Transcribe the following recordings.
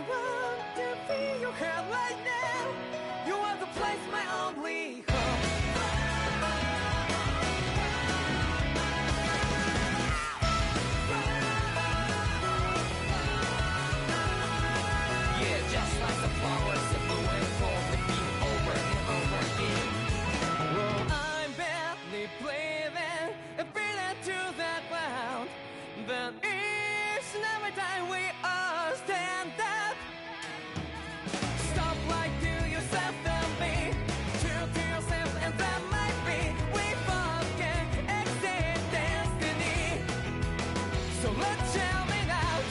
want to feel your hair right now. You are the place, my only home. Yeah, just like the flowers that blew and fall, repeat over and over again. Well, I'm barely breathing and breathing to that ground. But each and every time we all stand up, stop like to yourself and be true to yourself, and that might be we forget exist destiny. So let's jam it out.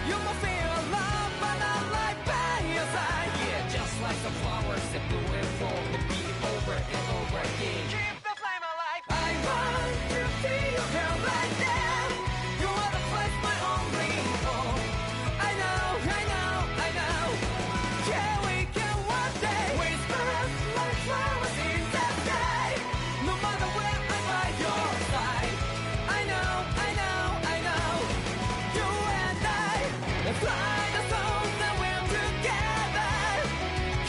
You must feel love, but I'm right by your side. Yeah, just like the flowers that bloom and fall, repeat over and over again. Keep the flame alive. I want to see you here right now. You are the place, my only home. I know, I know, I know. Yeah, we can one day whisper like flowers in the sky. No matter where I'm by your side. I know, I know, I know. You and I, let's fly the souls that we're together.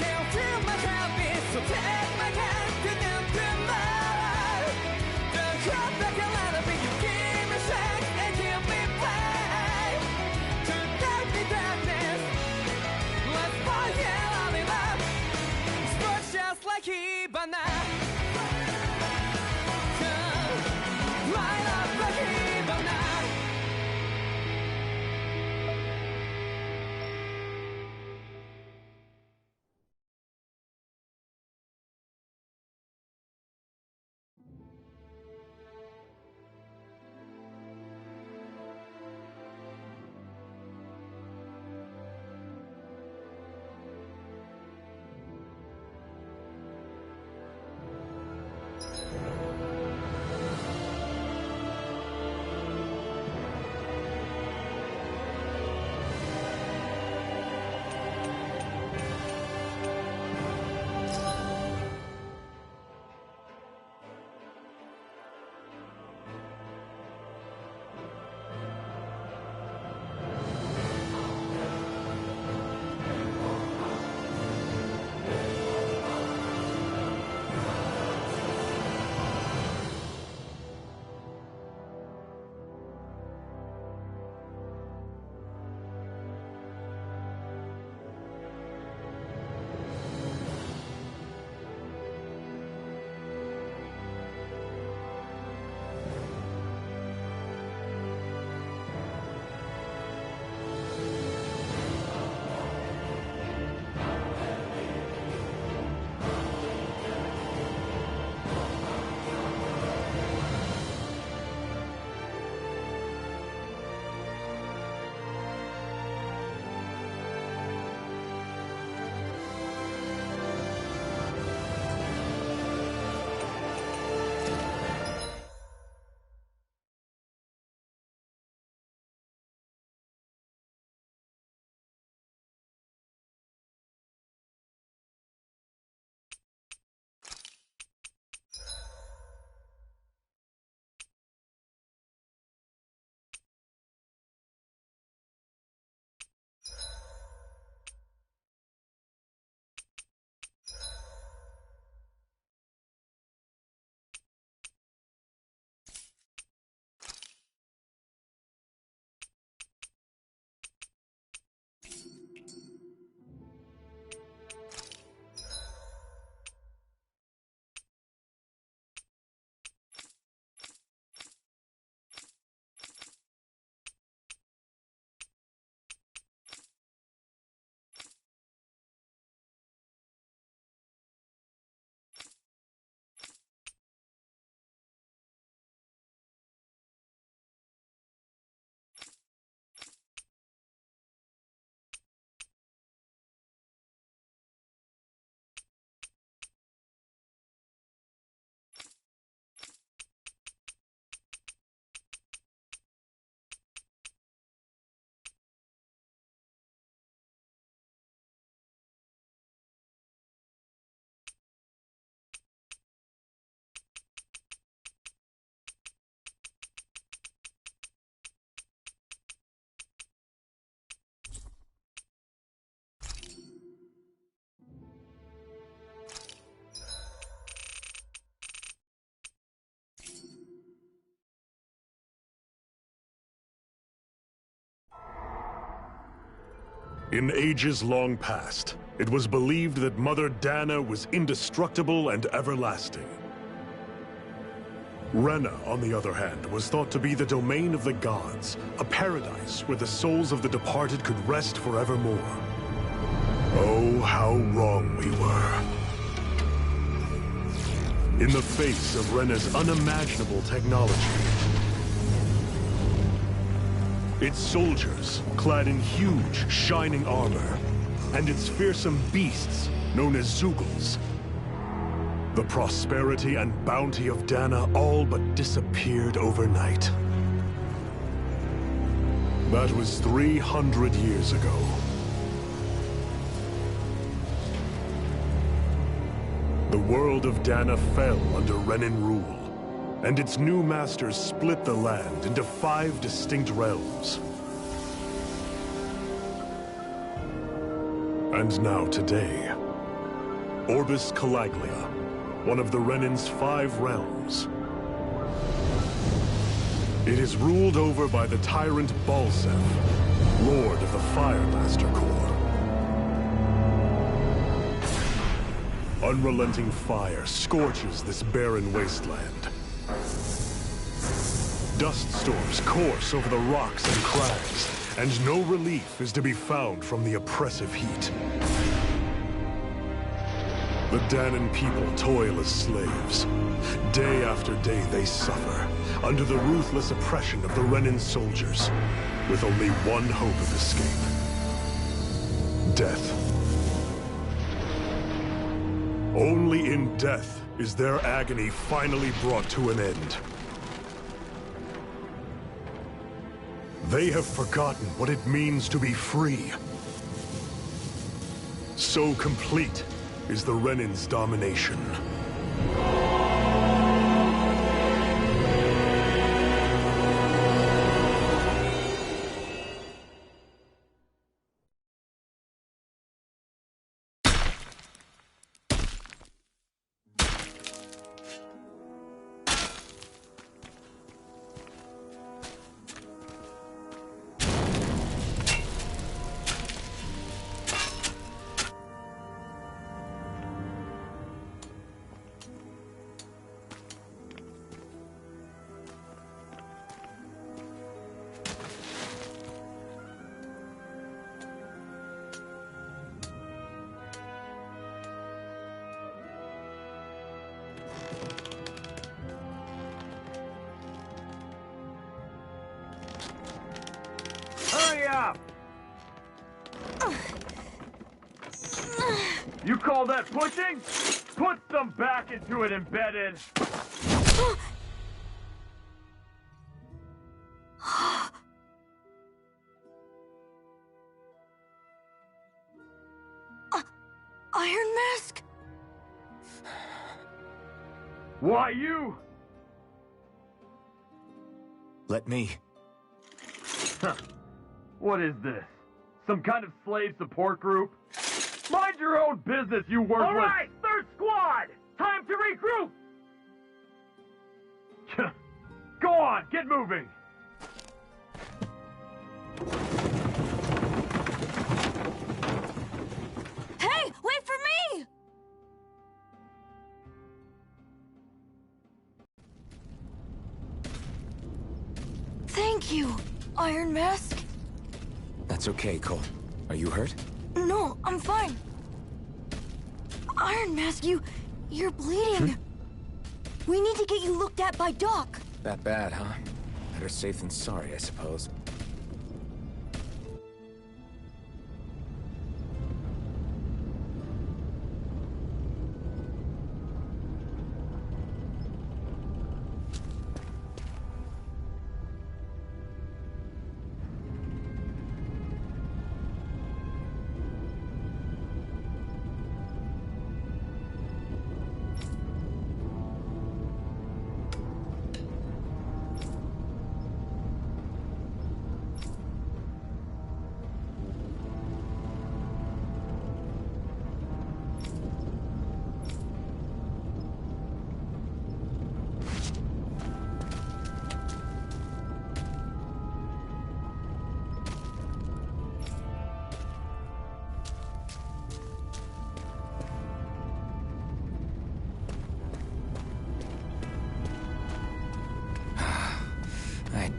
Can't feel my heartbeat, so take my hand to new tomorrow. The crowd that can let it be, you give me strength and give me play. To dark me darkness, let's fall out in love. Sparks just like Hibana. Light up like Hibana. In ages long past, it was believed that Mother Dana was indestructible and everlasting. Rena, on the other hand, was thought to be the domain of the gods, a paradise where the souls of the departed could rest forevermore. Oh, how wrong we were. In the face of Rena's unimaginable technology, its soldiers, clad in huge, shining armor, and its fearsome beasts, known as Zeugles, the prosperity and bounty of Dana all but disappeared overnight. That was 300 years ago. The world of Dana fell under Renan rule, and its new masters split the land into 5 distinct realms. And now today, Orbis Calaglia, one of the Renan's 5 realms. It is ruled over by the tyrant Balseph, Lord of the Firemaster Corps. Unrelenting fire scorches this barren wasteland. Dust storms course over the rocks and crags, and no relief is to be found from the oppressive heat. The Danan people toil as slaves. Day after day they suffer, under the ruthless oppression of the Renan soldiers, with only one hope of escape: death. Only in death is their agony finally brought to an end. They have forgotten what it means to be free. So complete is the Renan's domination. Hurry up! You call that pushing? Put some back into it, Embedded! Iron Mask? Why you? Let me. Huh. What is this? Some kind of slave support group? Mind your own business, you worthless— All right, third squad! Time to regroup! Go on, get moving! Hey, wait for me! Thank you, Iron Mask. That's okay, Cole. Are you hurt? No, I'm fine. Iron Mask, you're bleeding. We need to get you looked at by Doc. That bad, huh? Better safe than sorry, I suppose.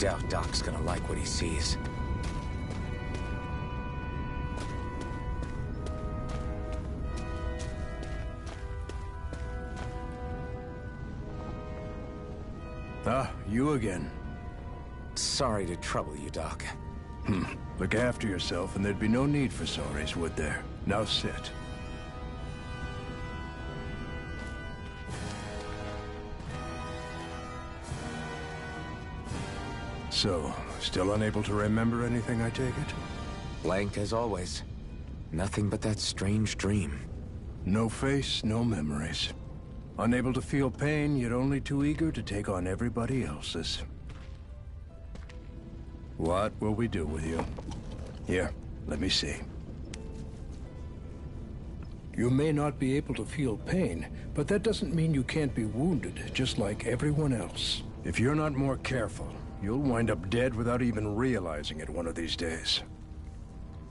doubt Doc's gonna like what he sees. Ah, you again. Sorry to trouble you, Doc. Look after yourself and there'd be no need for sorries, would there? Now sit. So, still unable to remember anything, I take it? Blank as always. Nothing but that strange dream. No face, no memories. Unable to feel pain, yet only too eager to take on everybody else's. What will we do with you? Here, let me see. You may not be able to feel pain, but that doesn't mean you can't be wounded, just like everyone else. If you're not more careful, you'll wind up dead without even realizing it one of these days.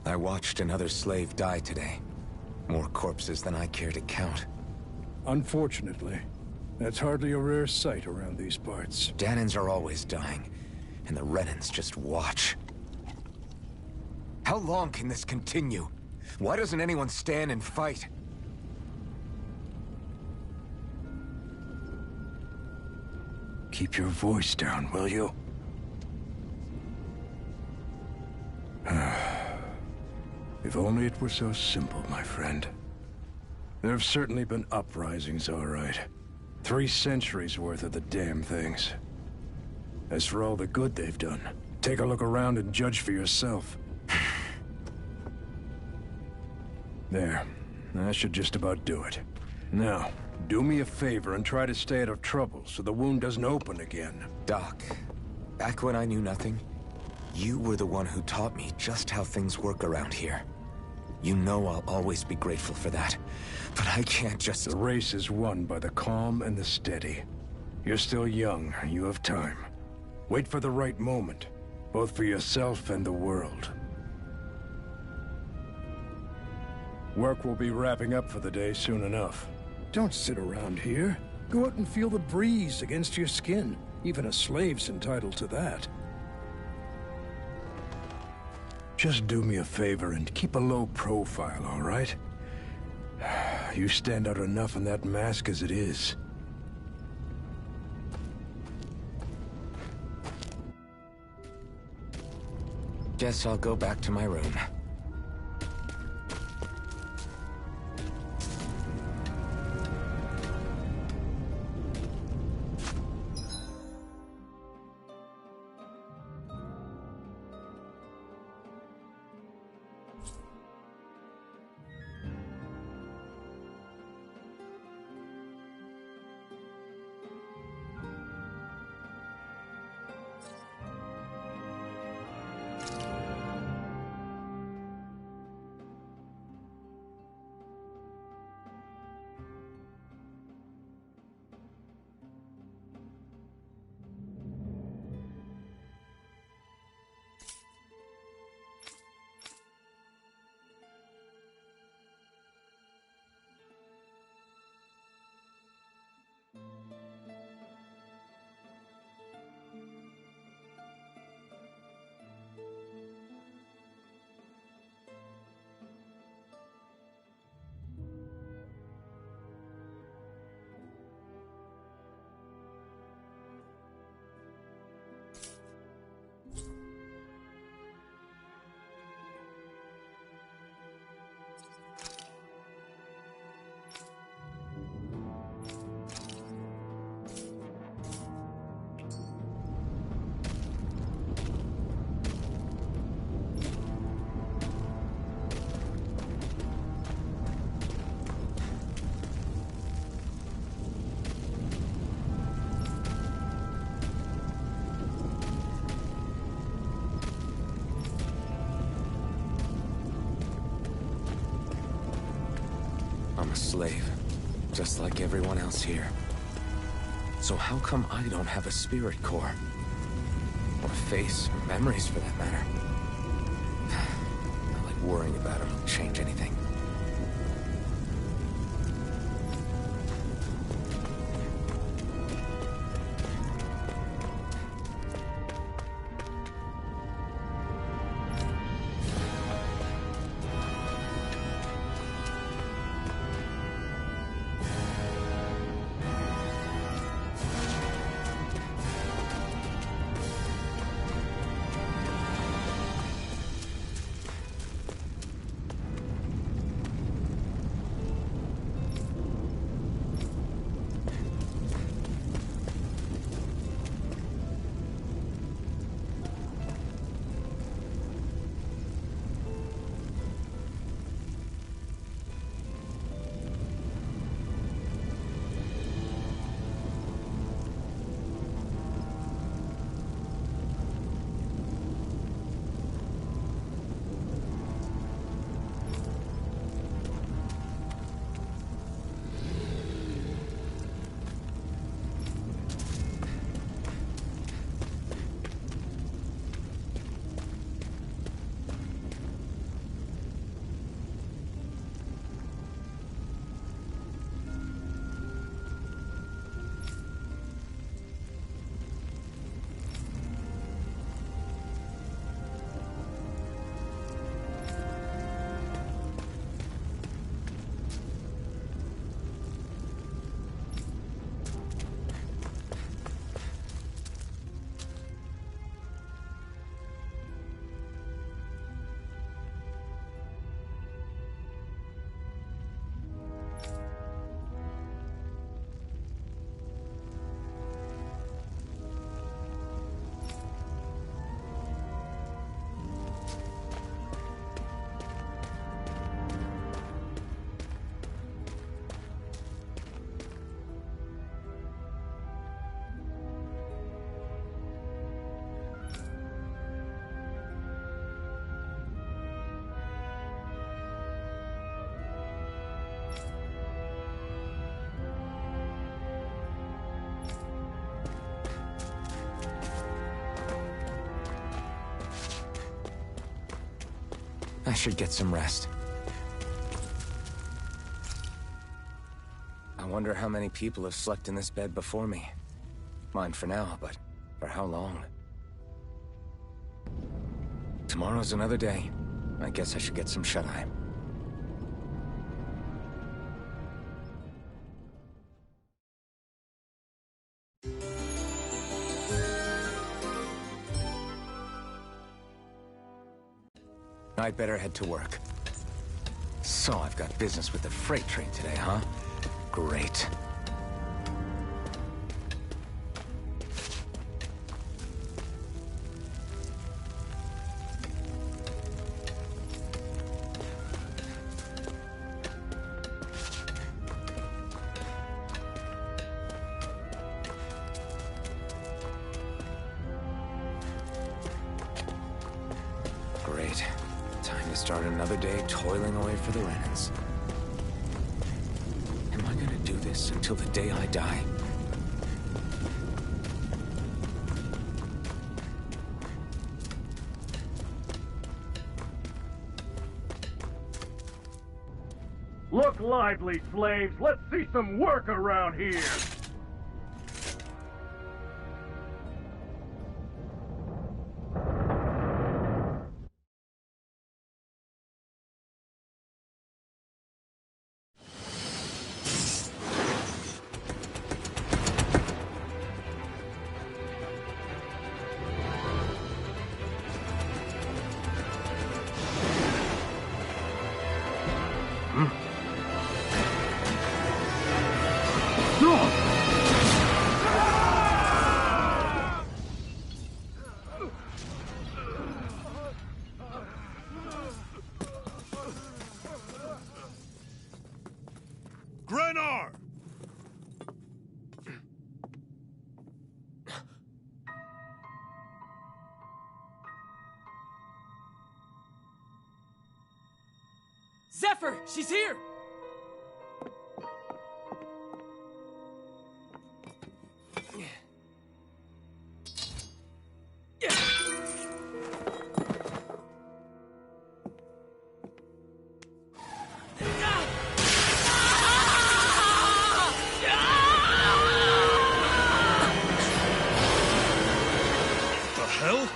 I watched another slave die today. More corpses than I care to count. Unfortunately, that's hardly a rare sight around these parts. Dahnans are always dying, and the Renans just watch. How long can this continue? Why doesn't anyone stand and fight? Keep your voice down, will you? If only it were so simple, my friend. There have certainly been uprisings, all right. 3 centuries worth of the damn things. As for all the good they've done, take a look around and judge for yourself. There. That should just about do it. Now, do me a favor and try to stay out of trouble so the wound doesn't open again. Doc, back when I knew nothing, you were the one who taught me just how things work around here. You know I'll always be grateful for that, but I can't just... The race is won by the calm and the steady. You're still young, you have time. Wait for the right moment, both for yourself and the world. Work will be wrapping up for the day soon enough. Don't sit around here. Go out and feel the breeze against your skin. Even a slave's entitled to that. Just do me a favor and keep a low profile, all right? You stand out enough in that mask as it is. Guess I'll go back to my room. I'm a slave, just like everyone else here. So how come I don't have a spirit core? Or a face, or memories for that matter? Not like worrying about it will change anything. I should get some rest. I wonder how many people have slept in this bed before me. Mine for now, but for how long? Tomorrow's another day. I guess I should get some shut-eye. I'd better head to work. So I've got business with the freight train today, huh? Great. Great. Time to start another day toiling away for the Renans. Am I gonna do this until the day I die? Look lively, slaves! Let's see some work around here! Grenar! Zephyr! She's here! The hell?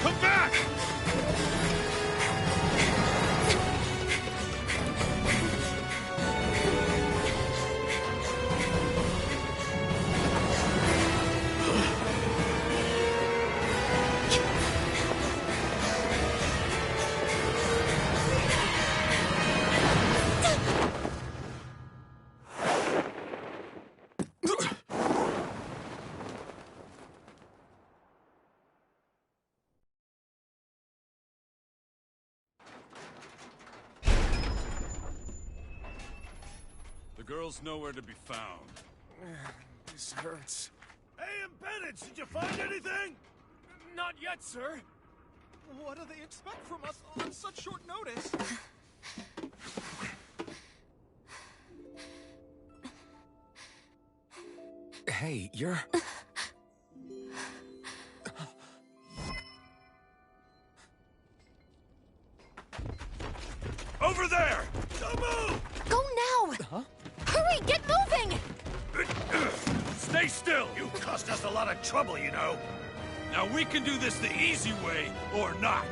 Come back! The girl's nowhere to be found. This hurts. Hey, Bennett, did you find anything? Not yet, sir. What do they expect from us on such short notice? Hey, you're... Over there! Don't move! Go now! Huh? Hurry, get moving! Stay still! You caused us a lot of trouble, you know. Now we can do this the easy way, or not.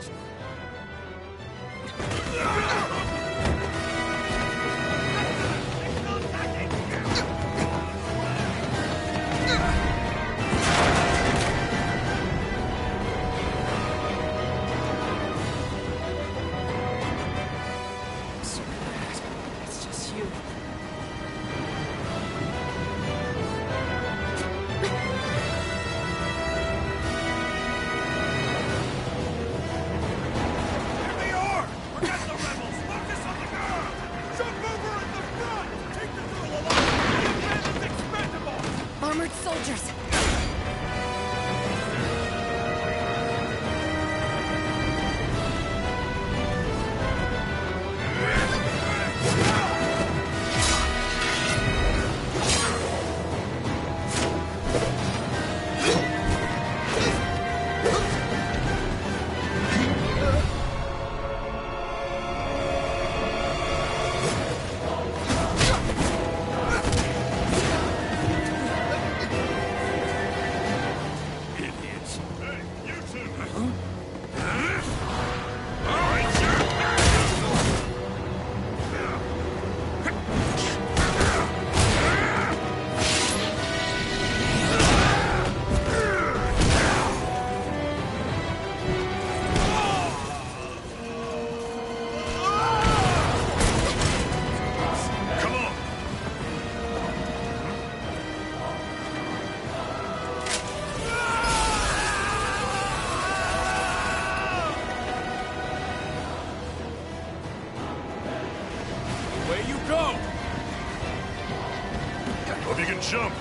It's just you. Here they are! Forget the rebels! Focus on the girl! Jump over in the front! Take the girl alive! The bandit's expendable! Armored soldiers! and jump!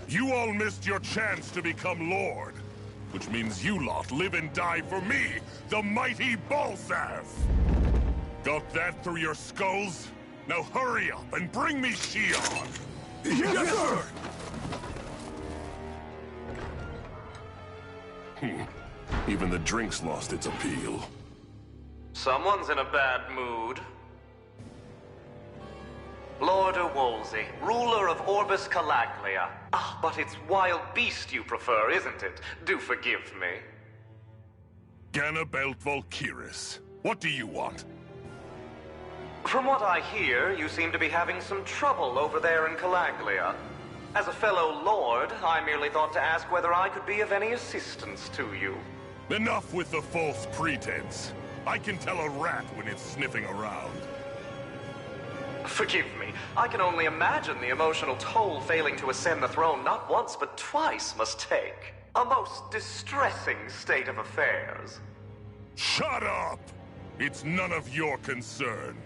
You all missed your chance to become Lord. Which means you lot live and die for me, the mighty Balzath! Got that through your skulls? Now hurry up and bring me Shion! Yes, sir! Even the drink's lost its appeal. Someone's in a bad mood. Lord Wolsey, ruler of Orbis Calaglia. Ah, but it's wild beast you prefer, isn't it? Do forgive me. Ganabelt Valkyris, what do you want? From what I hear, you seem to be having some trouble over there in Calaglia. As a fellow lord, I merely thought to ask whether I could be of any assistance to you. Enough with the false pretense. I can tell a rat when it's sniffing around. Forgive me. I can only imagine the emotional toll failing to ascend the throne not once but twice must take. A most distressing state of affairs. Shut up! It's none of your concern.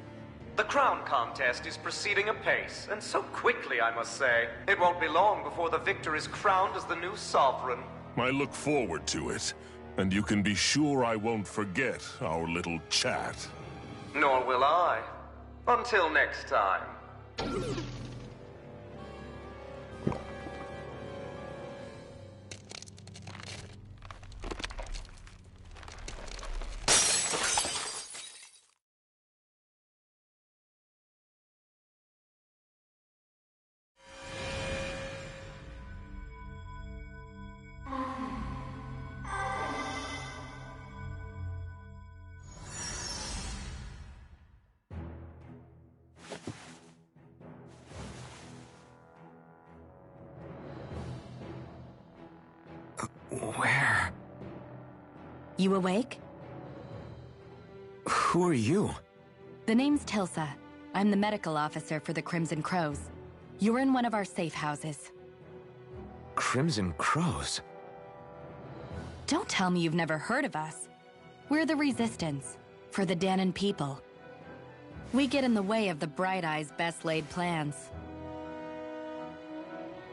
The crown contest is proceeding apace, and so quickly, I must say. It won't be long before the victor is crowned as the new sovereign. I look forward to it, and you can be sure I won't forget our little chat. Nor will I. Until next time. Where? You awake? Who are you? The name's Tilsa. I'm the medical officer for the Crimson Crows. You're in one of our safe houses. Crimson Crows? Don't tell me you've never heard of us. We're the Resistance, for the Dahnan people. We get in the way of the Bright Eye's best-laid plans.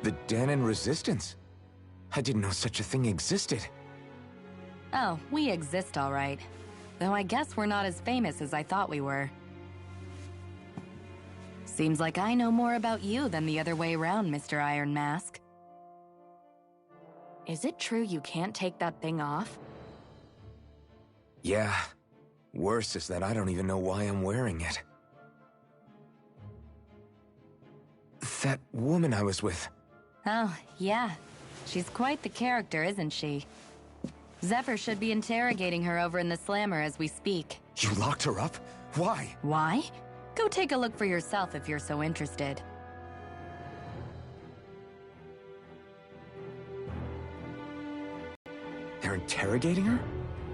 The Dahnan Resistance? I didn't know such a thing existed. Oh, we exist all right. Though I guess we're not as famous as I thought we were. Seems like I know more about you than the other way around, Mr. Iron Mask. Is it true you can't take that thing off? Yeah. Worse is that I don't even know why I'm wearing it. That woman I was with. Oh, yeah. She's quite the character, isn't she? Zephyr should be interrogating her over in the Slammer as we speak. You locked her up? Why? Why? Go take a look for yourself if you're so interested. They're interrogating her?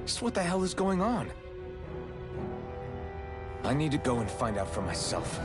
Just what the hell is going on? I need to go and find out for myself.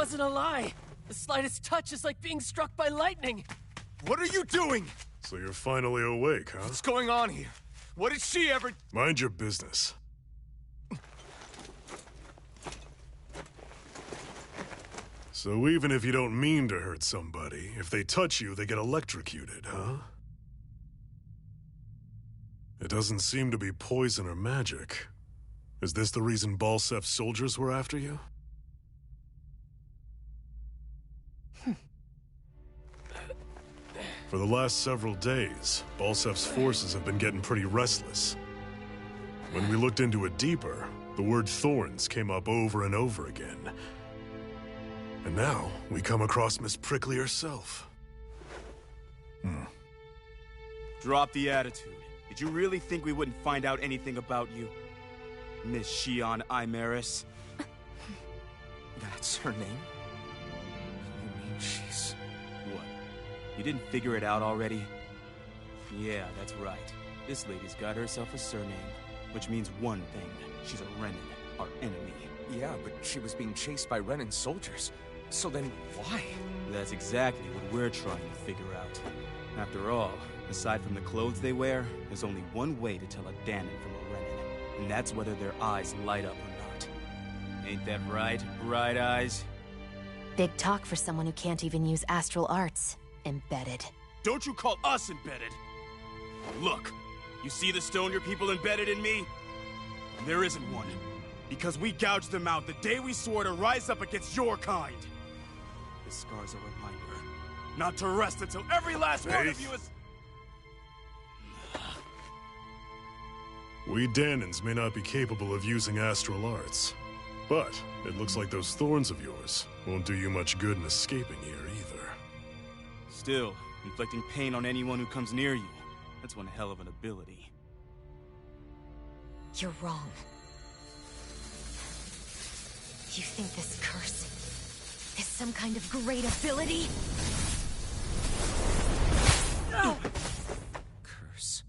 wasn't a lie. The slightest touch is like being struck by lightning. What are you doing? So you're finally awake, huh? What's going on here? What did she ever... Mind your business. So even if you don't mean to hurt somebody, if they touch you, they get electrocuted, huh? It doesn't seem to be poison or magic. Is this the reason Balsef's soldiers were after you? For the last several days, Balsef's forces have been getting pretty restless. When we looked into it deeper, the word thorns came up over and over again. And now, we come across Miss Prickly herself. Drop the attitude. Did you really think we wouldn't find out anything about you? Miss Shion Imaris? That's her name? You mean she's... What? You didn't figure it out already? Yeah, that's right. This lady's got herself a surname, which means one thing. She's a Renin, our enemy. Yeah, but she was being chased by Renin soldiers. So then, why? That's exactly what we're trying to figure out. After all, aside from the clothes they wear, there's only one way to tell a Danon from a Renin, and that's whether their eyes light up or not. Ain't that right, Bright Eyes? Big talk for someone who can't even use astral arts. Embedded. Don't you call us embedded! Look, you see the stone your people embedded in me? There isn't one. Because we gouged them out the day we swore to rise up against your kind. This scar's a reminder. Not to rest until every last one of you is... We Danons may not be capable of using astral arts, but it looks like those thorns of yours won't do you much good in escaping here either. Still, inflicting pain on anyone who comes near you, that's one hell of an ability. You're wrong. You think this curse is some kind of great ability? Curse.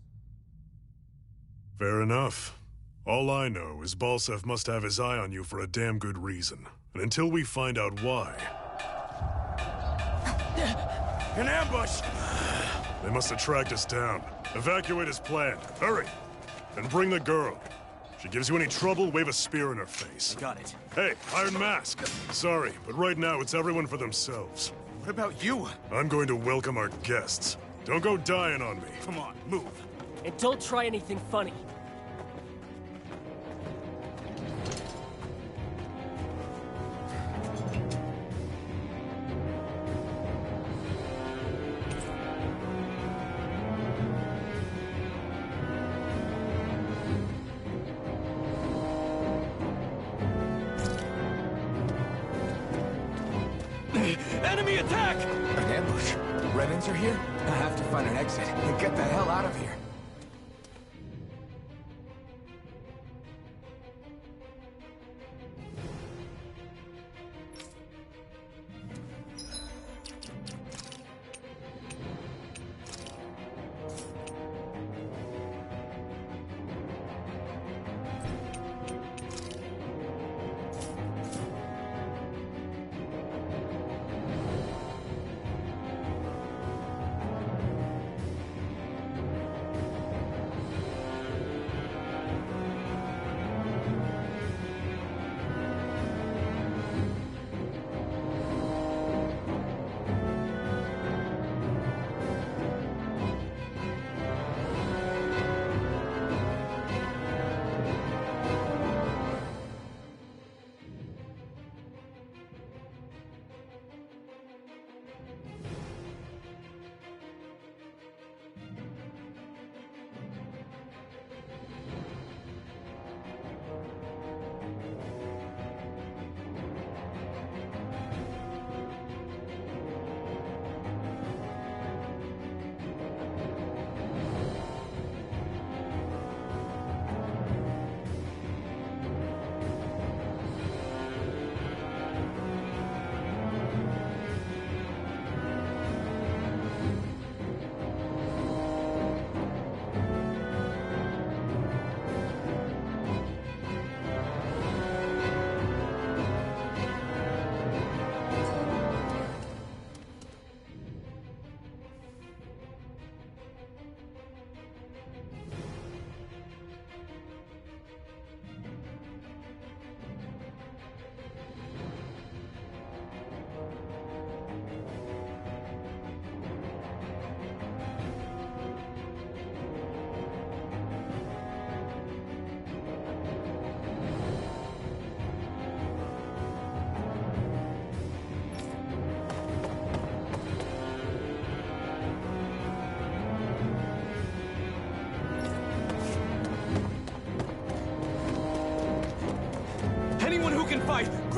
Fair enough. All I know is Balsef must have his eye on you for a damn good reason. And until we find out why... An ambush! They must have tracked us down. Evacuate as planned. Hurry! And bring the girl. If she gives you any trouble, wave a spear in her face. I got it. Hey, Iron Mask. Sorry, but right now it's everyone for themselves. What about you? I'm going to welcome our guests. Don't go dying on me. Come on, move. And don't try anything funny. Enemy attack! An ambush? Renins are here? I have to find an exit and get the hell out of here.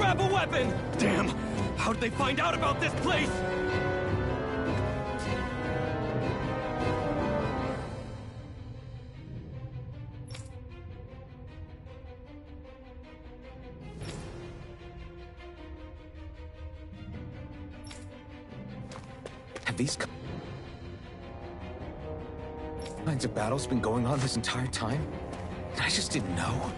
grab a weapon! Damn! How did they find out about this place? Have these kinds of battles been going on this entire time? I just didn't know.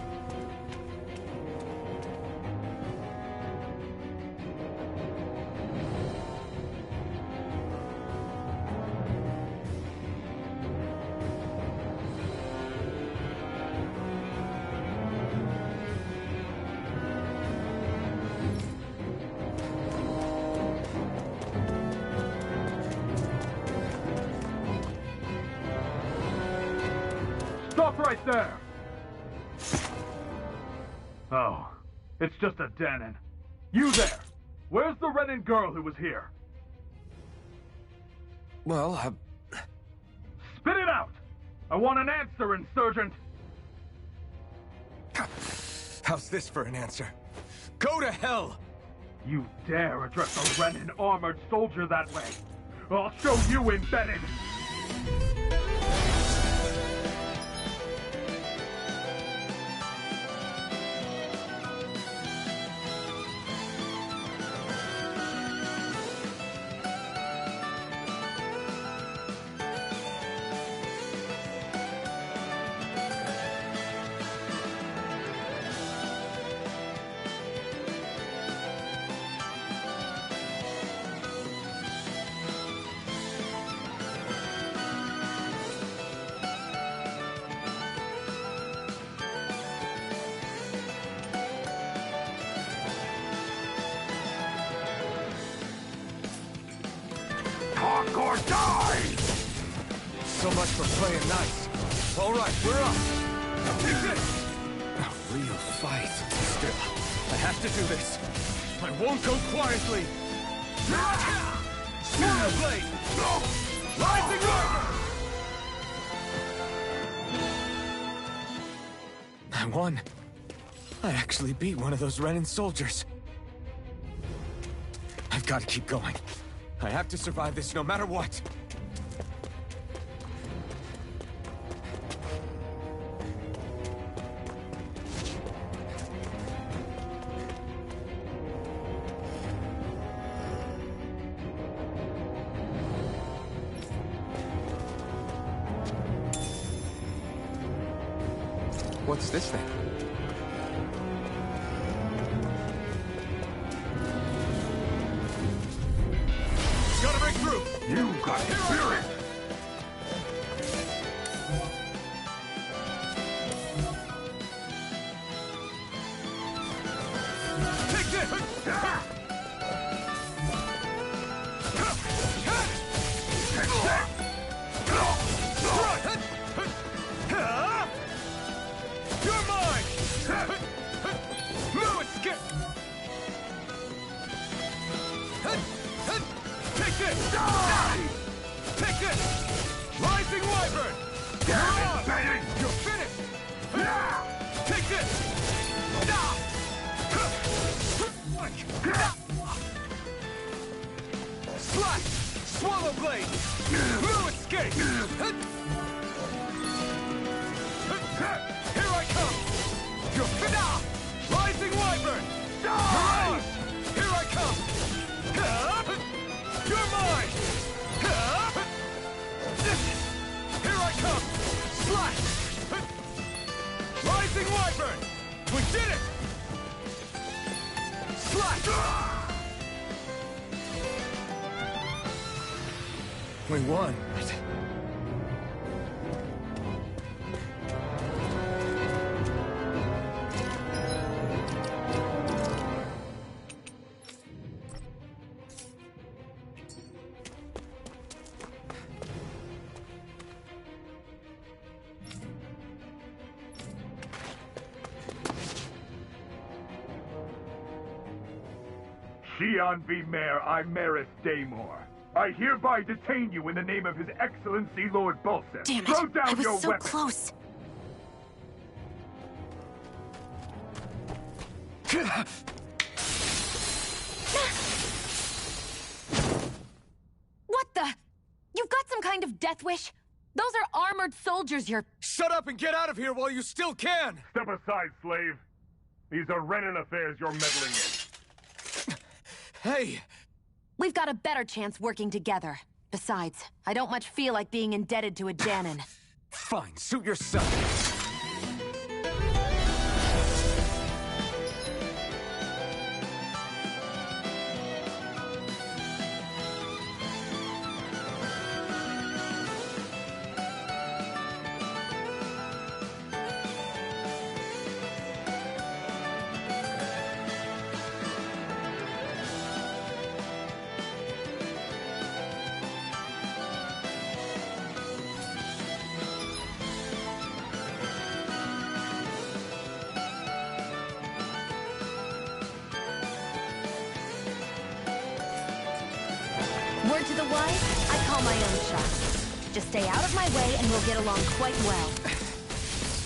Stop right there! Oh, it's just a Dahnan. You there! Where's the Renan girl who was here? Well, Spit it out! I want an answer, Insurgent! How's this for an answer? Go to hell! You dare address a Renan armored soldier that way? I'll show you, Embedded! Talk or die! So much for playing nice. All right, we're up. A real fight. Still, I have to do this. I won't go quietly. Swallow Blade! Rising River! I won. I actually beat one of those Renan soldiers. I've got to keep going. I have to survive this no matter what. What's this thing? Gotta break through! You got spirit! Take this! You're mine! No escape! Take this! Die! Take this! Rising Wyvern! Damn it, Bennett! You're finished! Take this! Slash! Swallow Blade! No escape! Here I come! You're finished! Rising Wyvern! Die! Here I come! You're mine! Here I come! Slash! Rising Wyvern! We did it! Slash! We won. Xian V. Mayor Imaris Daymore. I hereby detain you in the name of His Excellency Lord Bulseth. Damn it! Throw down I was your so weapon. close. What the? You've got some kind of death wish? Those are armored soldiers you're... Shut up and get out of here while you still can! Step aside, slave. These are Renan affairs you're meddling in. Hey! We've got a better chance working together. Besides, I don't much feel like being indebted to a Dahnan. Fine, suit yourself. Word to the wise, I call my own shots. Just stay out of my way and we'll get along quite well.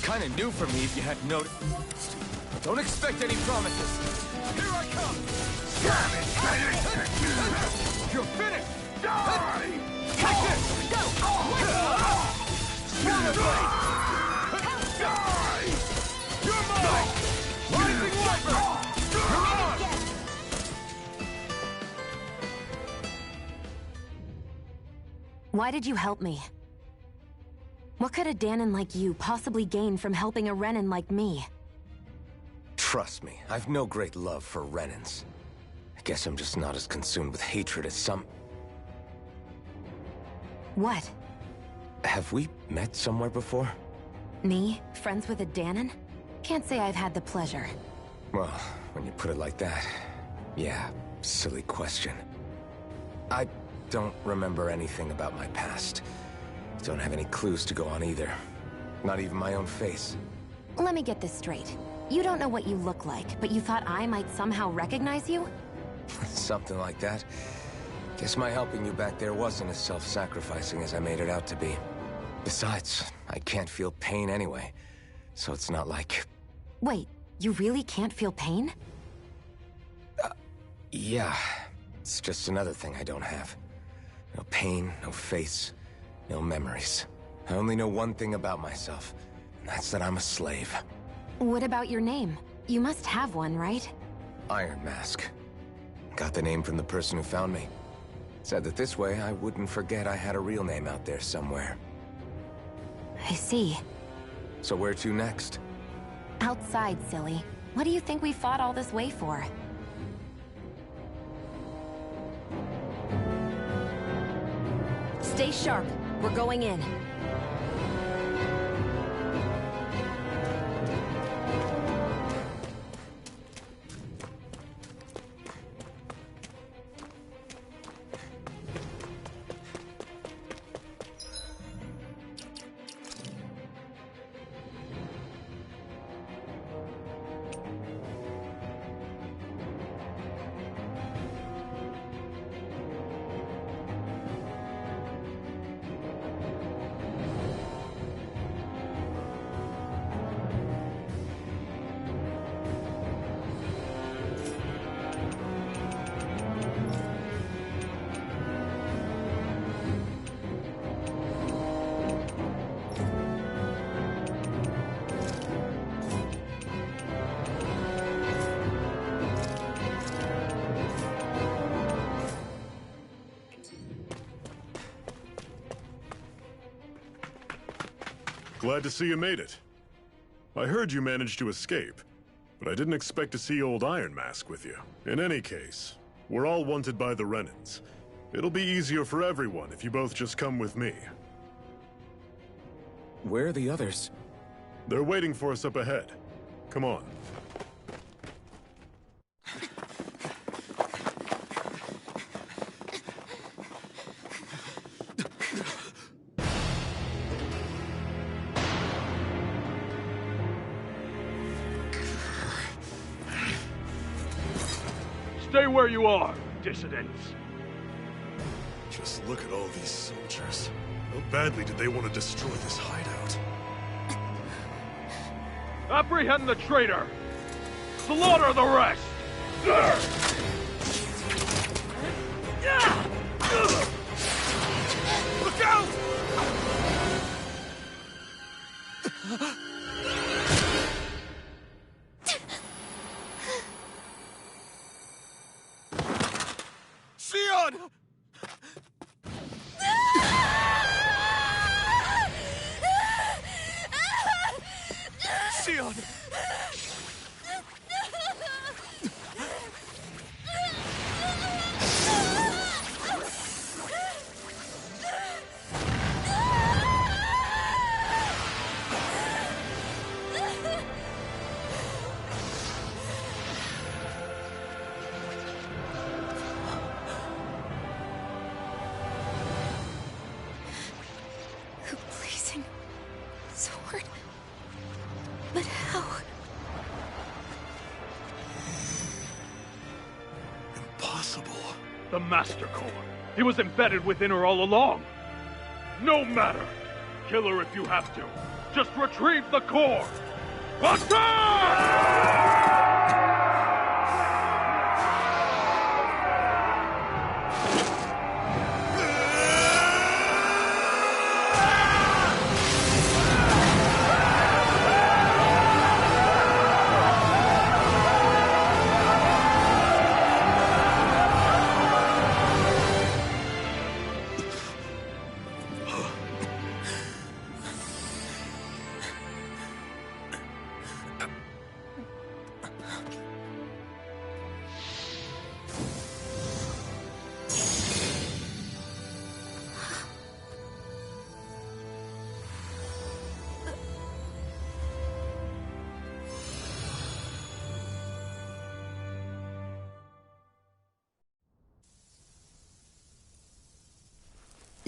Kinda new for me if you hadn't noticed. Don't expect any promises. Here I come! You're finished! Die! Take this! Go! Die! You're mine! Rising Viper! You're on! Why did you help me? What could a Dahnan like you possibly gain from helping a Renan like me? Trust me, I've no great love for Renans. I guess I'm just not as consumed with hatred as some... What? Have we met somewhere before? Me? Friends with a Dahnan? Can't say I've had the pleasure. Well, when you put it like that, yeah, silly question. I don't remember anything about my past. Don't have any clues to go on either. Not even my own face. Let me get this straight. You don't know what you look like, but you thought I might somehow recognize you? Something like that. Guess my helping you back there wasn't as self-sacrificing as I made it out to be. Besides, I can't feel pain anyway, so it's not like... Wait, you really can't feel pain? Yeah. It's just another thing I don't have. No pain, no face, no memories. I only know one thing about myself, and that's that I'm a slave. What about your name? You must have one, right? Iron Mask. Got the name from the person who found me. Said that this way I wouldn't forget I had a real name out there somewhere. I see. So where to next? Outside, silly. What do you think we fought all this way for? Stay sharp. We're going in. Glad to see you made it. I heard you managed to escape, but I didn't expect to see old Iron Mask with you. In any case, we're all wanted by the Renans. It'll be easier for everyone if you both just come with me. Where are the others? They're waiting for us up ahead. Come on. Stay where you are, dissidents. Just look at all these soldiers. How badly did they want to destroy this hideout? Apprehend the traitor! Slaughter the rest! Look out! Xion! Xion! The blazing sword. But how? Impossible. The Master Core. He was embedded within her all along. No matter. Kill her if you have to. Just retrieve the core. Attack!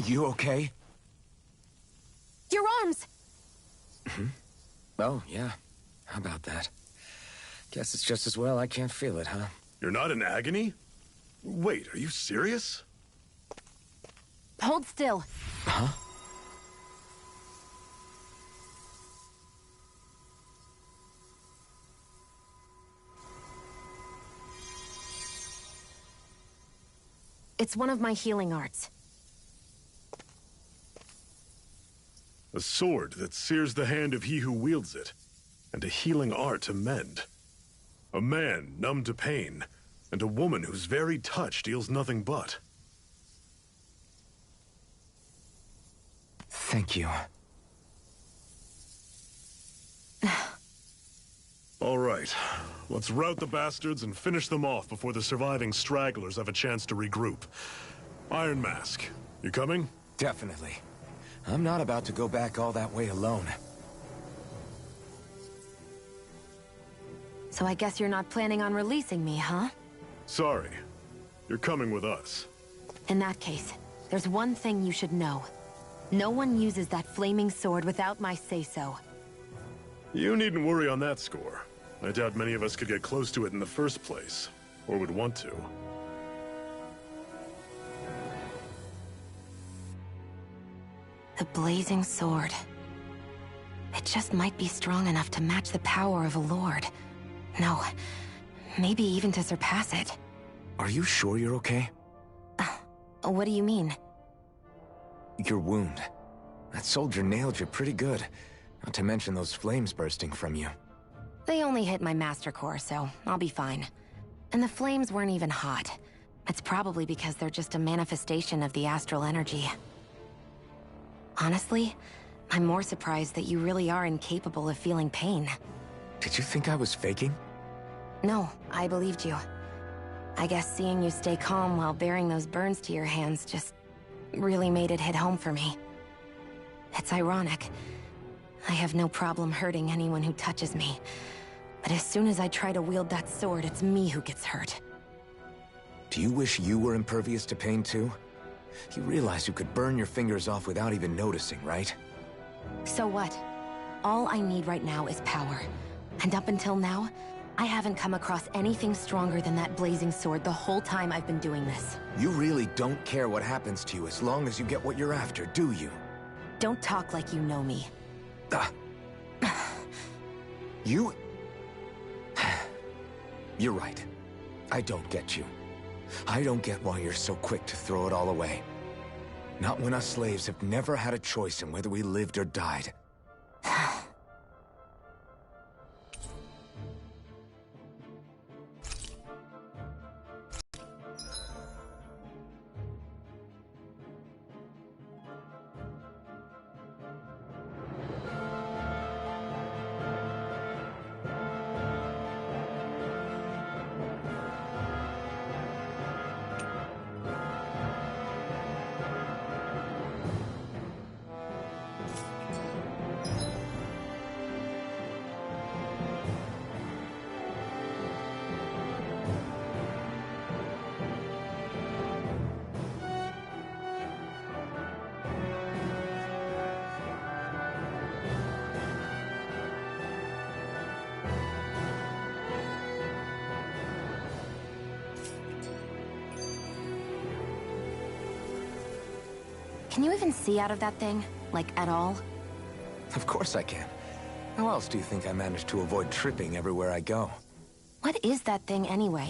You okay? Your arms! Oh, yeah. How about that? Guess it's just as well I can't feel it, huh? You're not in agony? Wait, are you serious? Hold still. Huh? It's one of my healing arts. A sword that sears the hand of he who wields it, and a healing art to mend. A man numb to pain, and a woman whose very touch deals nothing but. Thank you. All right, let's rout the bastards and finish them off before the surviving stragglers have a chance to regroup. Iron Mask, you coming? Definitely. I'm not about to go back all that way alone. So I guess you're not planning on releasing me, huh? Sorry. You're coming with us. In that case, there's one thing you should know. No one uses that flaming sword without my say-so. You needn't worry on that score. I doubt many of us could get close to it in the first place, or would want to. The blazing sword. It just might be strong enough to match the power of a lord. No, maybe even to surpass it. Are you sure you're okay? What do you mean? Your wound. That soldier nailed you pretty good. Not to mention those flames bursting from you. They only hit my Master Core, so I'll be fine. And the flames weren't even hot. It's probably because they're just a manifestation of the astral energy. Honestly, I'm more surprised that you really are incapable of feeling pain. Did you think I was faking? No, I believed you. I guess seeing you stay calm while bearing those burns to your hands just really made it hit home for me. It's ironic. I have no problem hurting anyone who touches me. But as soon as I try to wield that sword, it's me who gets hurt. Do you wish you were impervious to pain too? You realize you could burn your fingers off without even noticing, right? So what? All I need right now is power. And up until now, I haven't come across anything stronger than that blazing sword the whole time I've been doing this. You really don't care what happens to you as long as you get what you're after, do you? Don't talk like you know me. You... You're right. I don't get you. I don't get why you're so quick to throw it all away. Not when us slaves have never had a choice in whether we lived or died. Can you even see out of that thing? Like, at all? Of course I can. How else do you think I managed to avoid tripping everywhere I go? What is that thing anyway?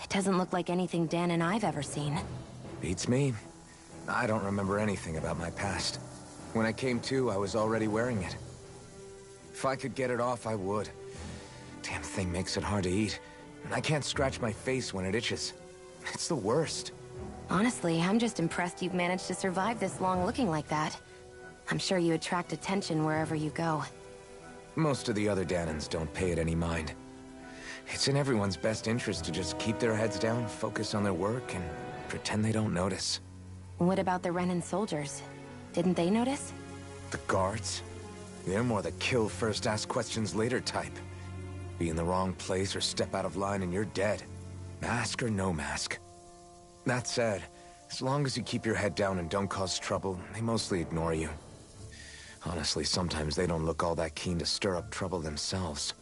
It doesn't look like anything Dan and I've ever seen. Beats me. I don't remember anything about my past. When I came to, I was already wearing it. If I could get it off, I would. Damn thing makes it hard to eat, and I can't scratch my face when it itches. It's the worst. Honestly, I'm just impressed you've managed to survive this long looking like that. I'm sure you attract attention wherever you go. Most of the other Danans don't pay it any mind. It's in everyone's best interest to just keep their heads down, focus on their work, and pretend they don't notice. What about the Renan soldiers? Didn't they notice? The guards? They're more the kill first, ask questions later type. Be in the wrong place or step out of line and you're dead. Mask or no mask. That said, as long as you keep your head down and don't cause trouble, they mostly ignore you. Honestly, sometimes they don't look all that keen to stir up trouble themselves.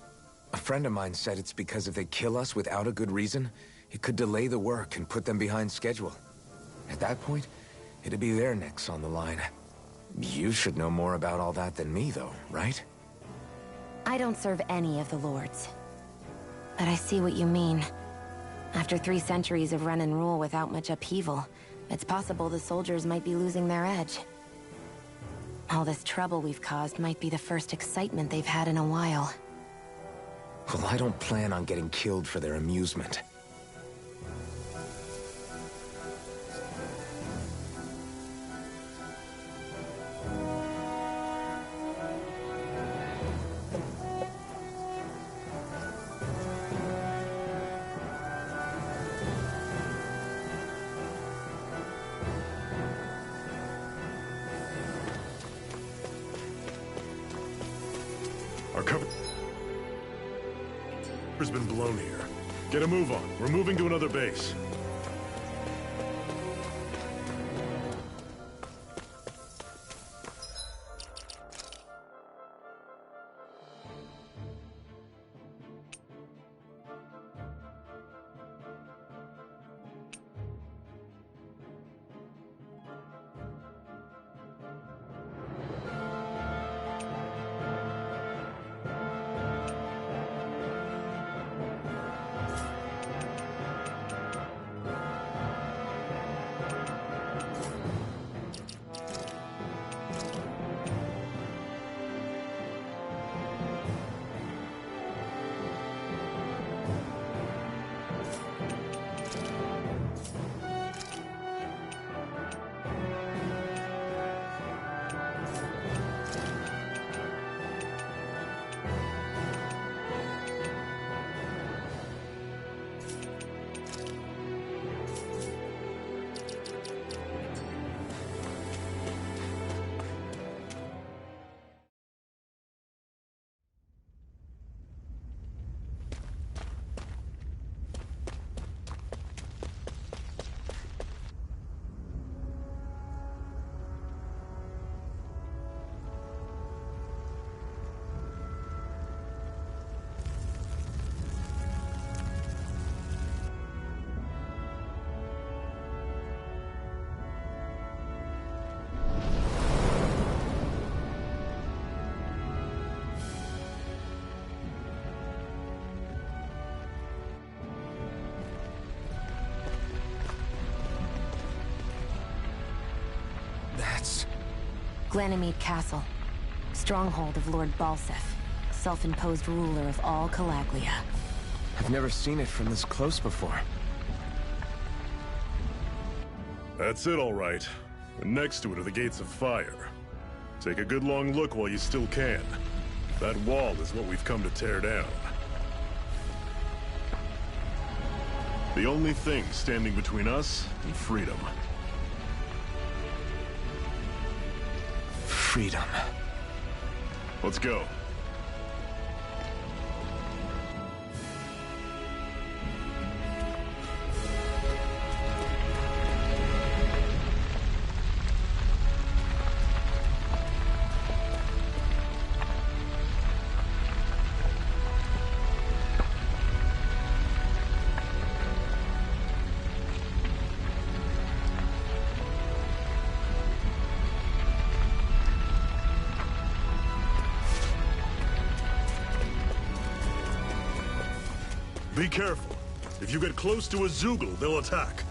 A friend of mine said it's because if they kill us without a good reason, it could delay the work and put them behind schedule. At that point, it'd be their necks on the line. You should know more about all that than me, though, right? I don't serve any of the lords. But I see what you mean. After 3 centuries of Renan rule without much upheaval, it's possible the soldiers might be losing their edge. All this trouble we've caused might be the first excitement they've had in a while. Well, I don't plan on getting killed for their amusement. Our cover's been blown here. Get a move on. We're moving to another base. Glanimede Castle. Stronghold of Lord Balseph, self-imposed ruler of all Calaglia. I've never seen it from this close before. That's it, all right. And next to it are the Gates of Fire. Take a good long look while you still can. That wall is what we've come to tear down. The only thing standing between us and freedom. Freedom. Let's go. Be careful. If you get close to a Zeugle, they'll attack.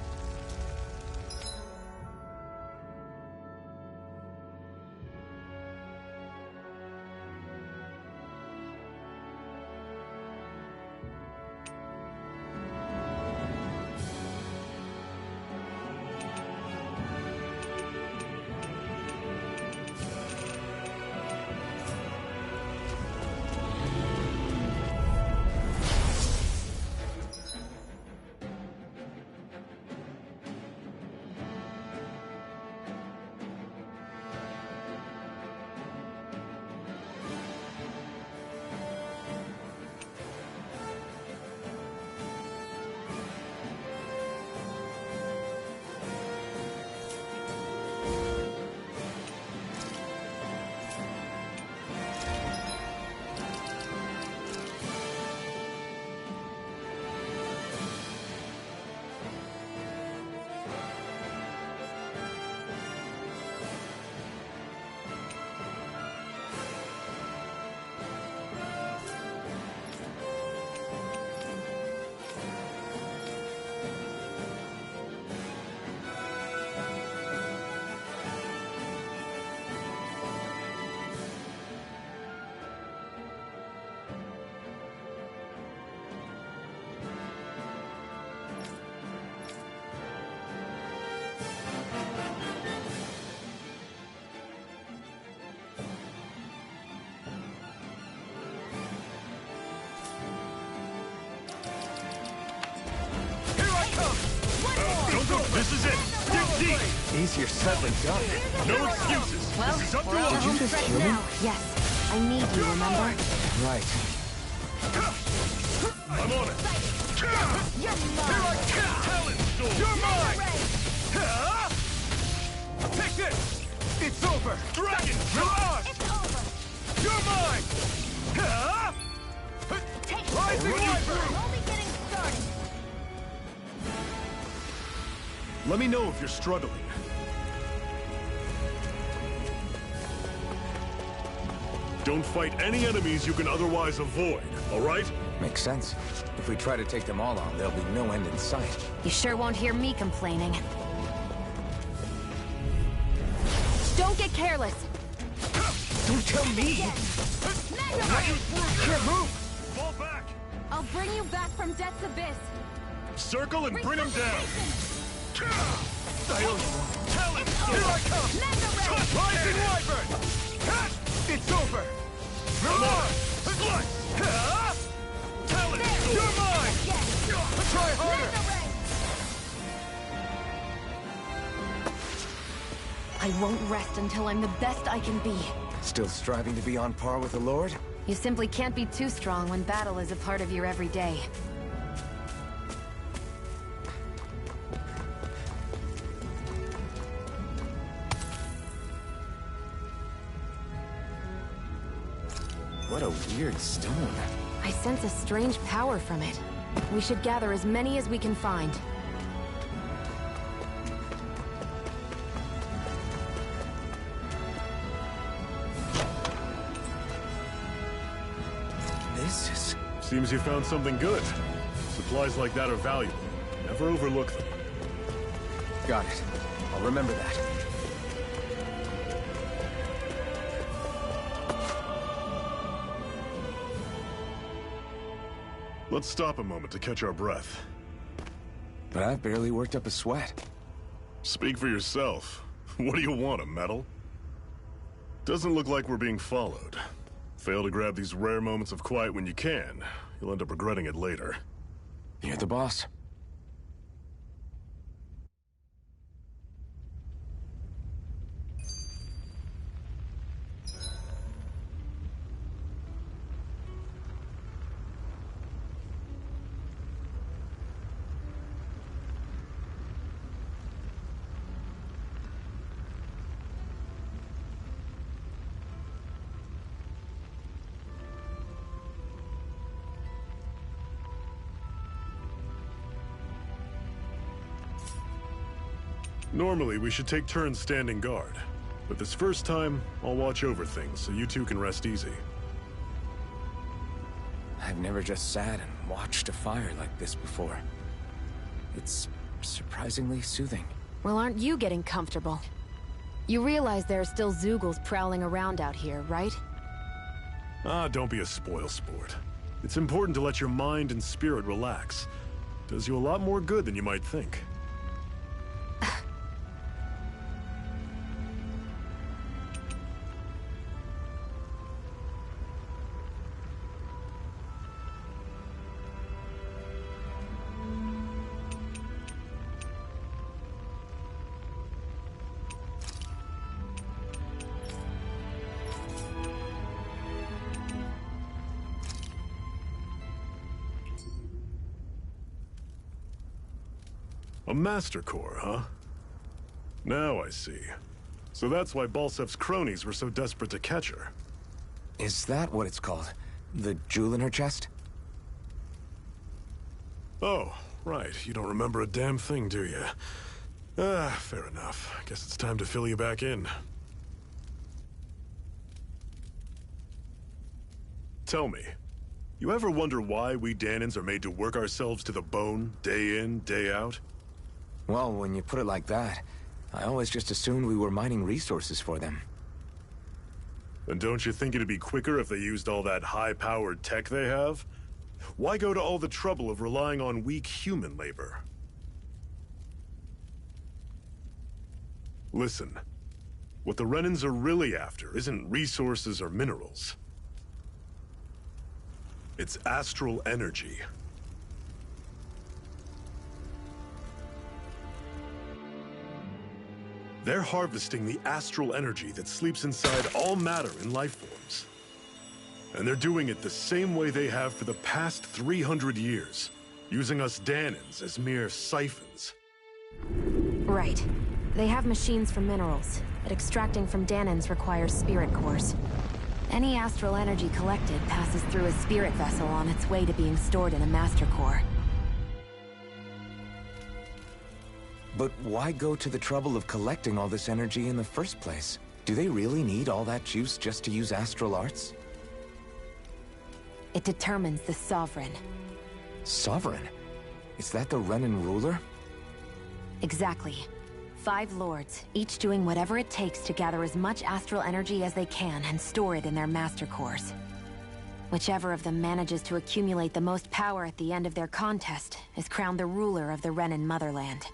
This is it! Dig deep! Easier said than done. No excuses! Well, This is up to we're all us! home stretch now. Yes, I need you, remember? Right. I'm on it! You're mine! Talent Storm! You're mine! Take this! It's over! Dragon! You're ours! It's over! You're mine! Take Rising Wyvern! I'm only getting started! Let me know if you're struggling. Don't fight any enemies you can otherwise avoid, all right? Makes sense. If we try to take them all on, there'll be no end in sight. You sure won't hear me complaining. Don't get careless! Don't tell me! Can't move! Fall back! I'll bring you back from Death's Abyss! Circle and bring him down! Talent! Here I come! Rising Wyvern! It's over! Come on! Slice! Talent! You're mine! Try harder! I won't rest until I'm the best I can be. Still striving to be on par with the Lord? You simply can't be too strong when battle is a part of your everyday. What a weird stone. I sense a strange power from it. We should gather as many as we can find. This is... Seems you found something good. Supplies like that are valuable. Never overlook them. Got it. I'll remember that. Let's stop a moment to catch our breath. But I've barely worked up a sweat. Speak for yourself. What do you want, a medal? Doesn't look like we're being followed. Fail to grab these rare moments of quiet when you can. You'll end up regretting it later. You're the boss. Normally, we should take turns standing guard. But this first time, I'll watch over things so you two can rest easy. I've never just sat and watched a fire like this before. It's surprisingly soothing. Well, aren't you getting comfortable? You realize there are still Zeugles prowling around out here, right? Ah, don't be a spoil sport. It's important to let your mind and spirit relax. Does you a lot more good than you might think. A Master Core, huh? Now I see. So that's why Balsef's cronies were so desperate to catch her. Is that what it's called? The jewel in her chest? Oh, right. You don't remember a damn thing, do you? Ah, fair enough. Guess it's time to fill you back in. Tell me, you ever wonder why we Dahnans are made to work ourselves to the bone, day in, day out? Well, when you put it like that, I always just assumed we were mining resources for them. And don't you think it'd be quicker if they used all that high-powered tech they have? Why go to all the trouble of relying on weak human labor? Listen, what the Renans are really after isn't resources or minerals. It's astral energy. They're harvesting the astral energy that sleeps inside all matter in life forms. And they're doing it the same way they have for the past 300 years, using us Dahnans as mere siphons. Right. They have machines for minerals, but extracting from Dahnans requires spirit cores. Any astral energy collected passes through a spirit vessel on its way to being stored in a Master Core. But why go to the trouble of collecting all this energy in the first place? Do they really need all that juice just to use astral arts? It determines the Sovereign. Sovereign? Is that the Renan ruler? Exactly. 5 lords, each doing whatever it takes to gather as much astral energy as they can and store it in their Master Cores. Whichever of them manages to accumulate the most power at the end of their contest is crowned the ruler of the Renan motherland.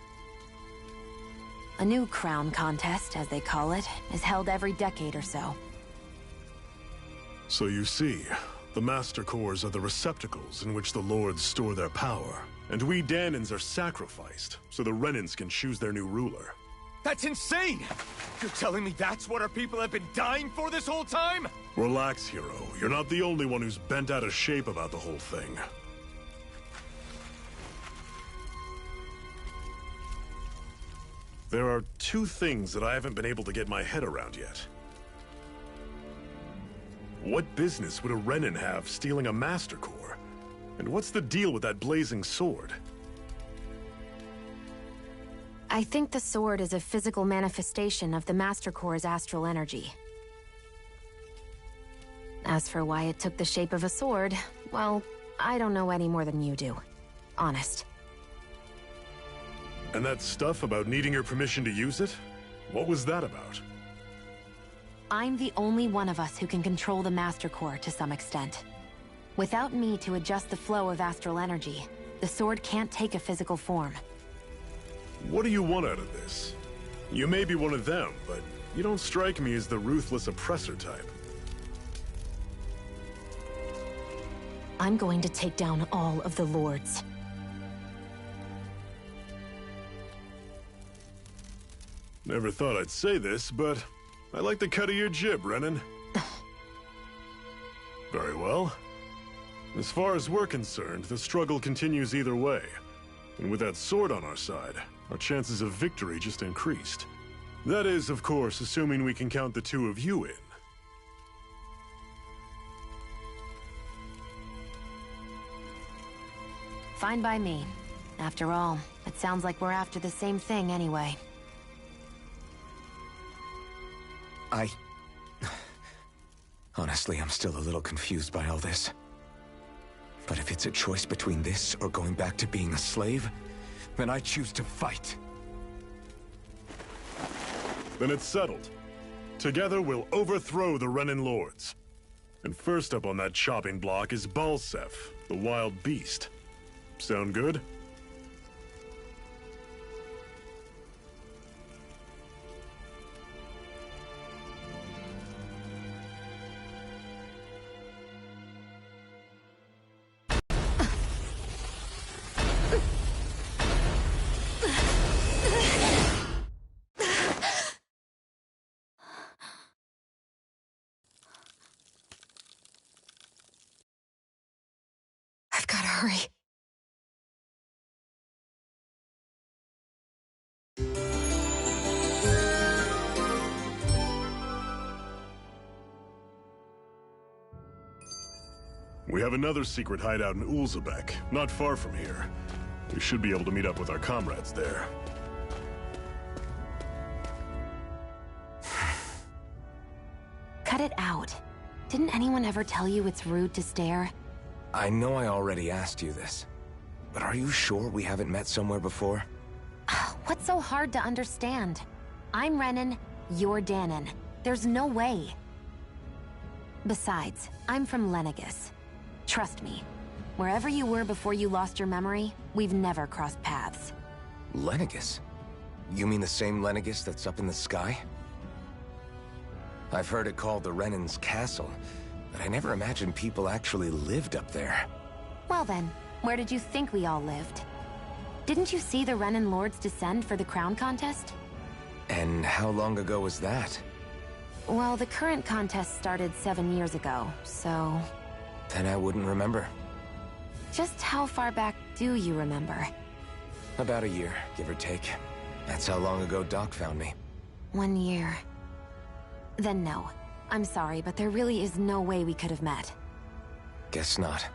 A new crown contest, as they call it, is held every decade or so. So you see, the Master Cores are the receptacles in which the Lords store their power. And we Dahnans are sacrificed, so the Renans can choose their new ruler. That's insane! You're telling me that's what our people have been dying for this whole time? Relax, hero. You're not the only one who's bent out of shape about the whole thing. There are 2 things that I haven't been able to get my head around yet. What business would a Renan have stealing a Master Core? And what's the deal with that blazing sword? I think the sword is a physical manifestation of the Master Core's astral energy. As for why it took the shape of a sword, well, I don't know any more than you do. Honest. And that stuff about needing your permission to use it? What was that about? I'm the only one of us who can control the Master Core to some extent. Without me to adjust the flow of astral energy, the sword can't take a physical form. What do you want out of this? You may be one of them, but you don't strike me as the ruthless oppressor type. I'm going to take down all of the lords. Never thought I'd say this, but I like the cut of your jib, Renan. Very well. As far as we're concerned, the struggle continues either way. And with that sword on our side, our chances of victory just increased. That is, of course, assuming we can count the two of you in. Fine by me. After all, it sounds like we're after the same thing anyway. Honestly, I'm still a little confused by all this. But if it's a choice between this or going back to being a slave, then I choose to fight. Then it's settled. Together we'll overthrow the Renan Lords. And first up on that chopping block is Balseph, the wild beast. Sound good? I've gotta hurry. We have another secret hideout in Ulzebek, not far from here. We should be able to meet up with our comrades there. Cut it out. Didn't anyone ever tell you it's rude to stare? I know I already asked you this, but are you sure we haven't met somewhere before? What's so hard to understand? I'm Renan, you're Danon. There's no way. Besides, I'm from Lenegis. Trust me, wherever you were before you lost your memory, we've never crossed paths. Lenegis? You mean the same Lenegis that's up in the sky? I've heard it called the Renan's Castle, but I never imagined people actually lived up there. Well then, where did you think we all lived? Didn't you see the Renan Lords descend for the crown contest? And how long ago was that? Well, the current contest started 7 years ago, so... Then I wouldn't remember. Just how far back do you remember? About a year, give or take. That's how long ago Doc found me. 1 year. Then no. I'm sorry, but there really is no way we could have met. Guess not.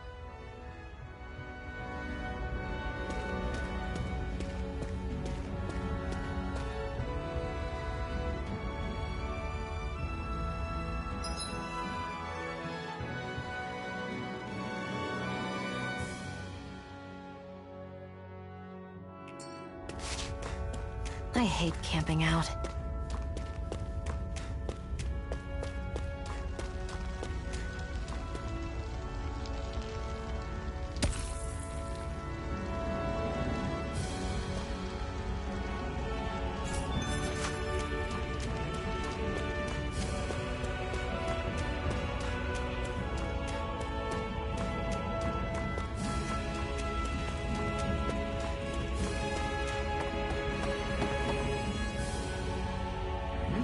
I hate camping out.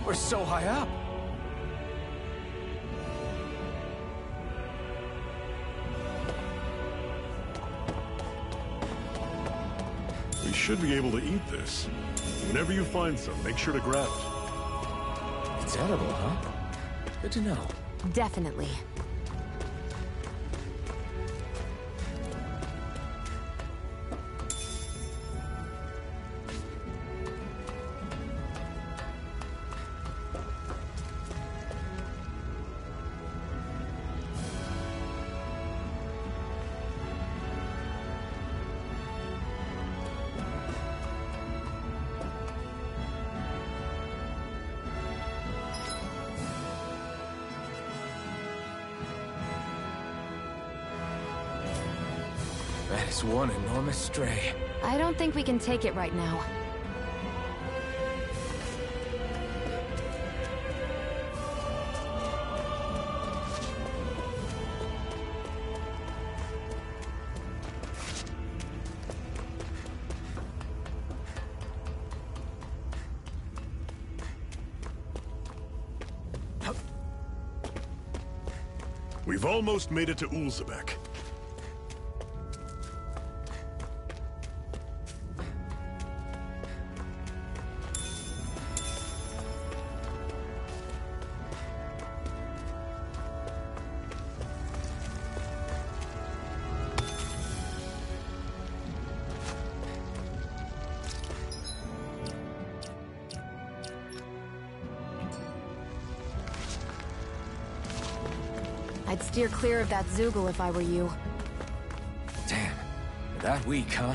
We're so high up. We should be able to eat this. Whenever you find some, make sure to grab it. It's edible, huh? Good to know. Definitely. That is one enormous stray. I don't think we can take it right now. We've almost made it to Ulzebek. I'd steer clear of that Zoogle if I were you. Damn. That weak, huh?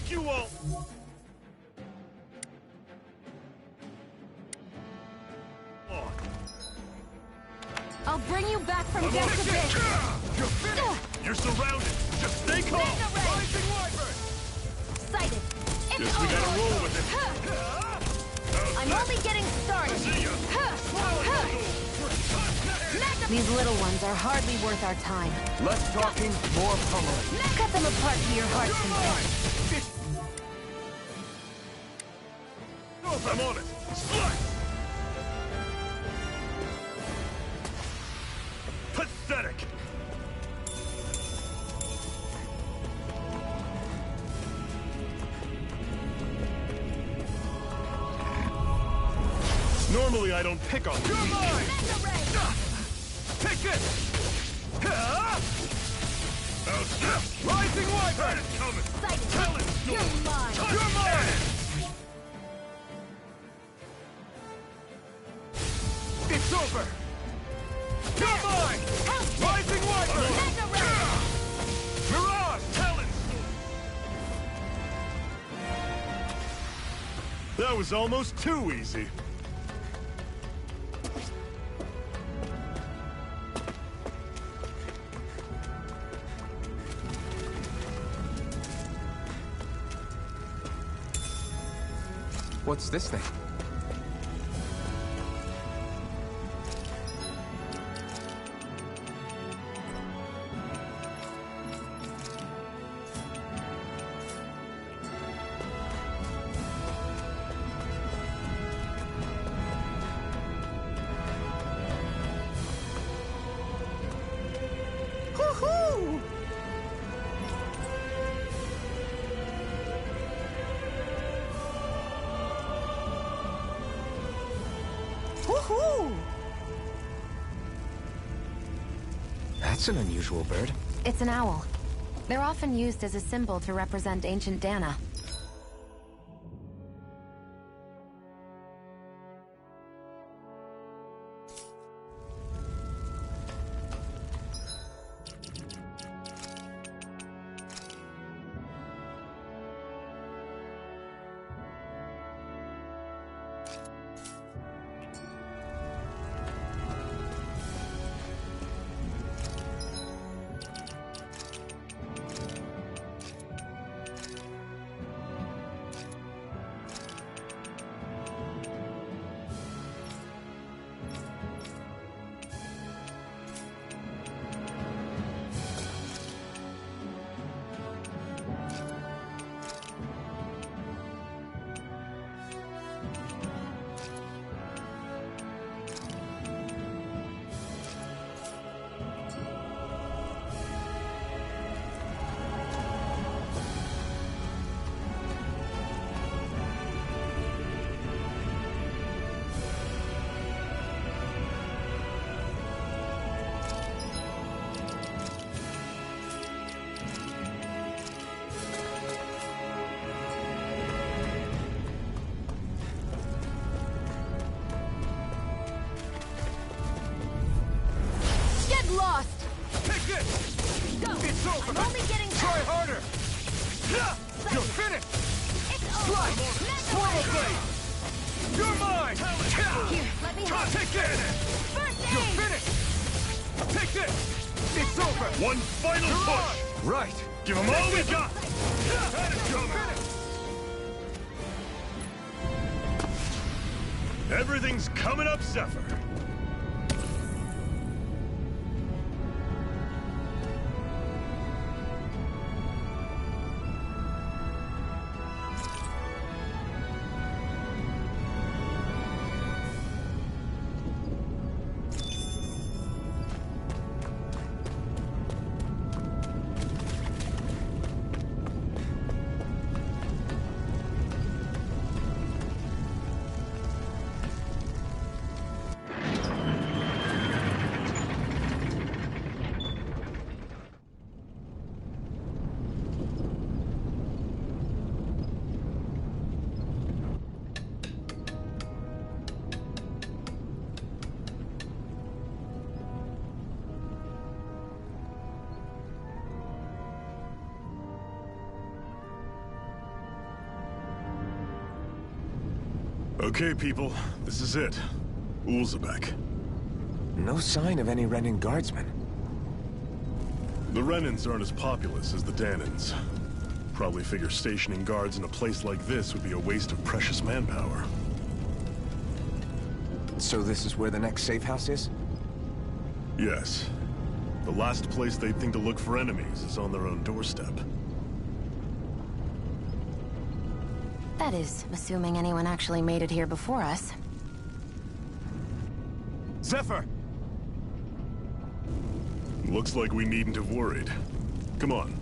You all! I'll bring you back from death to this! You're finished! You're surrounded! Just stay calm! Rising Wyvern! Sighted! It's Guess we gotta roll with it! I'm only getting started! See ya! These little ones are hardly worth our time. Less talking, more pummeling. Cut them apart to your heart's content. I'm on it! Slice! Pathetic! Normally I don't pick on You're mine! Take it! Rising Wyvern! Coming! Sighted! You're mine! You're mine! It's over! You're mine! Rising Wyvern! Mirage! Talon! That was almost too easy. What's this thing? Woohoo! Woohoo! That's an unusual bird. It's an owl. They're often used as a symbol to represent ancient Dana. I'm only getting... Try harder! You're finished! Slice! Portal blade! You're mine! Here, let me help. Take this! You're finished! Take this! It's over! One final push! Right! Give them all we got! Everything's coming up, Zephyr. Okay, people, this is it. Ulzebek. No sign of any Renan guardsmen. The Renans aren't as populous as the Danans. Probably figure stationing guards in a place like this would be a waste of precious manpower. So this is where the next safe house is? Yes. The last place they'd think to look for enemies is on their own doorstep. That is, assuming anyone actually made it here before us. Zephyr! Looks like we needn't have worried. Come on,